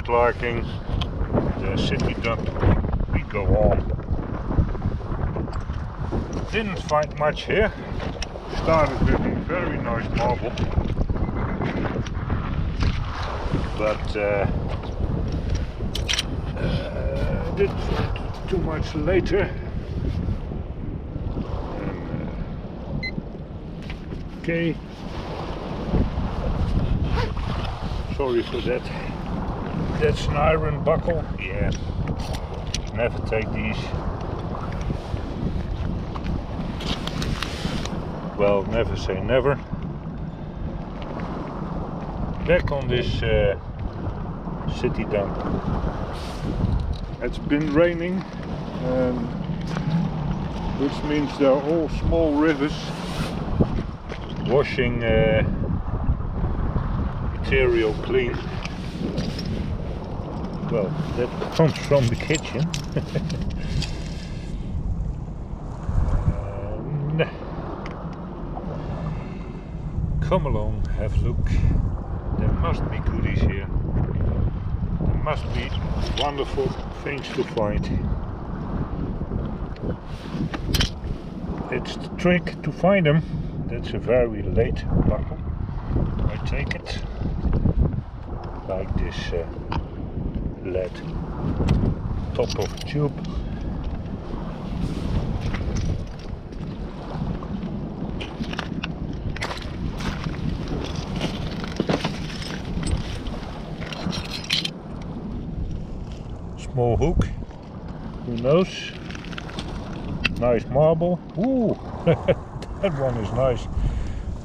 Mudlarking, the city dump, we go on. Didn't find much here. Started with a very nice marble, but didn't find too much later. Okay, sorry for that. That's an iron buckle. Yeah, never take these. Well, never say never. Back on this city dump. It's been raining, which means they're all small rivers washing material clean. Well, that comes from the kitchen. Come along, have a look. There must be goodies here. There must be wonderful things to find. It's the trick to find them. That's a very late buckle. I take it like this lead top of a tube. Small hook, who knows? Nice marble. Ooh, that one is nice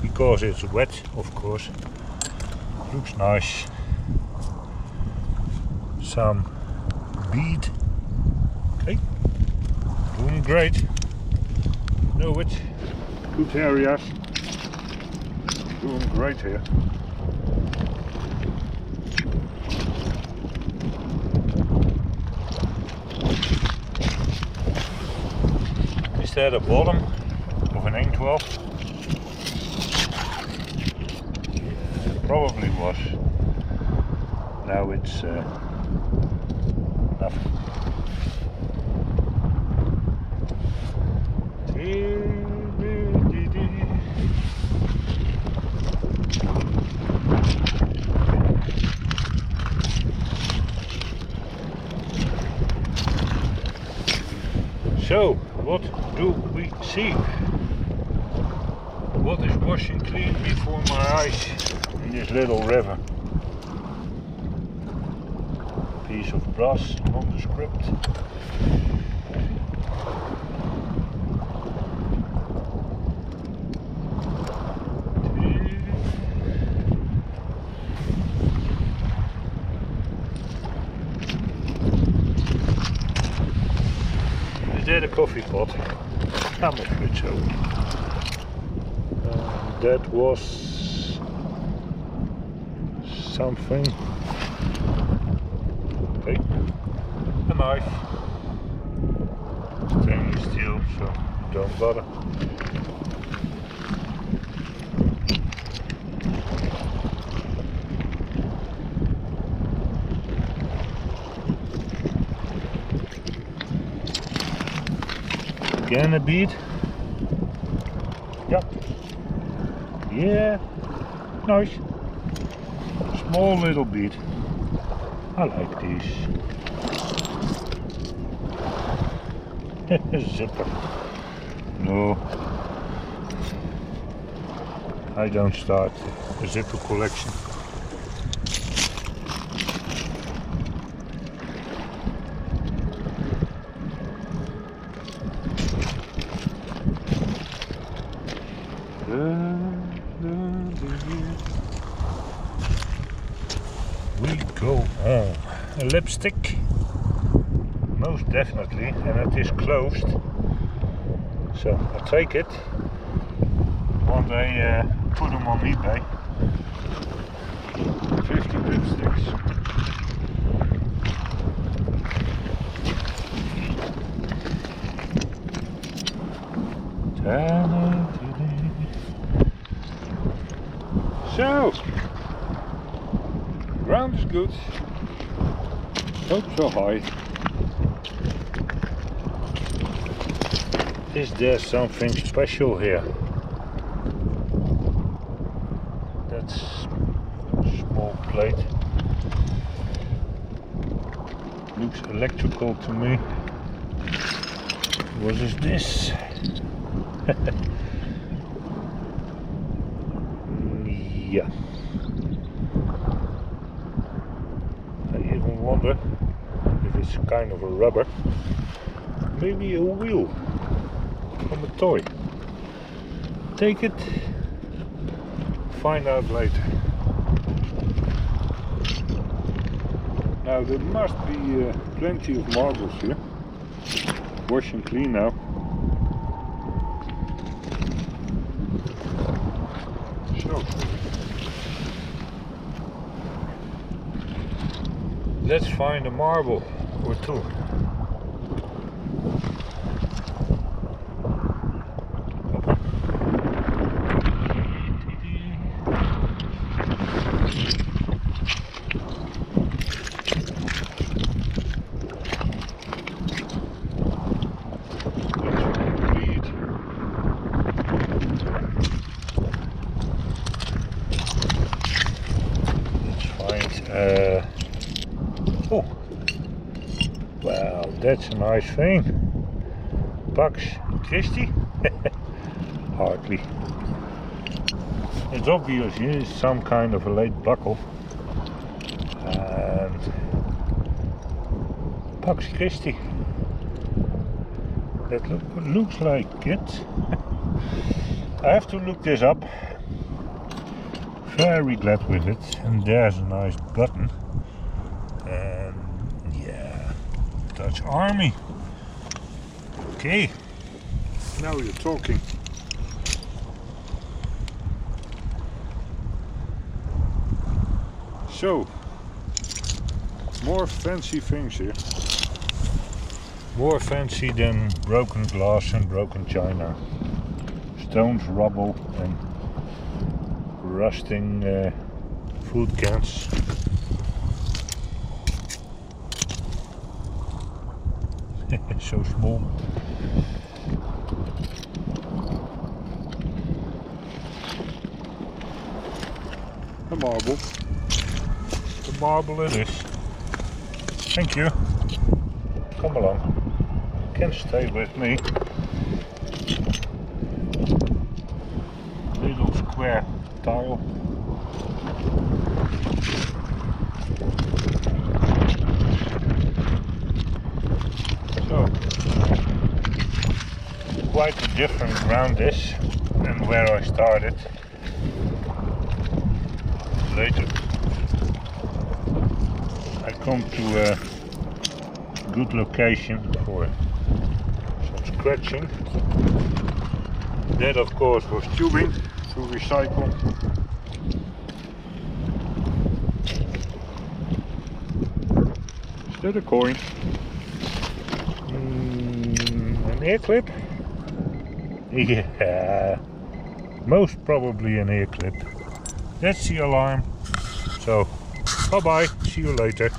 because it's wet, of course. Looks nice. Some bead. Okay, doing great. Know it. Good areas. Doing great here. Is that a bottom of an ink 12? Yeah, it probably was. Now it's nothing. So, what do we see? What is washing clean before my eyes in this little river? Piece of brass, nondescript. Is that a coffee pot? I'm afraid so. That was something. Okay, a knife. Stainless steel, so don't bother. Again a bead. Yep. Yeah. Nice. Small little bead. I like these. Zipper. No. I don't start a zipper collection. We go on. A lipstick, most definitely, and it is closed. So I take it. One day put them on eBay. 50 lipsticks. So ground is good. Not so high. Is there something special here? That's a small plate. Looks electrical to me. What is this? Yeah. I even wonder if it's kind of a rubber. Maybe a wheel from a toy. Take it. Find out later. Now there must be plenty of marbles here. Wash and clean now. So let's find a marble or two. Oh, well, that's a nice thing. Bucks Christie? Hardly. It's obvious it's some kind of a late buckle. And Bucks Christie. That looks like it. I have to look this up. Very glad with it. And there's a nice button. And yeah, Dutch Army. Okay, now you're talking. So, more fancy things here. More fancy than broken glass and broken china. Stones, rubble and rusting food cans. So small. A marble. The marble it is. Thank you. Come along. You can stay with me. Little square tile. So, quite a different ground this than where I started. Later I come to a good location for some scratching. That of course was tubing to recycle. Is that a coin? An ear clip? Yeah, most probably an ear clip. That's the alarm. So, bye bye, see you later.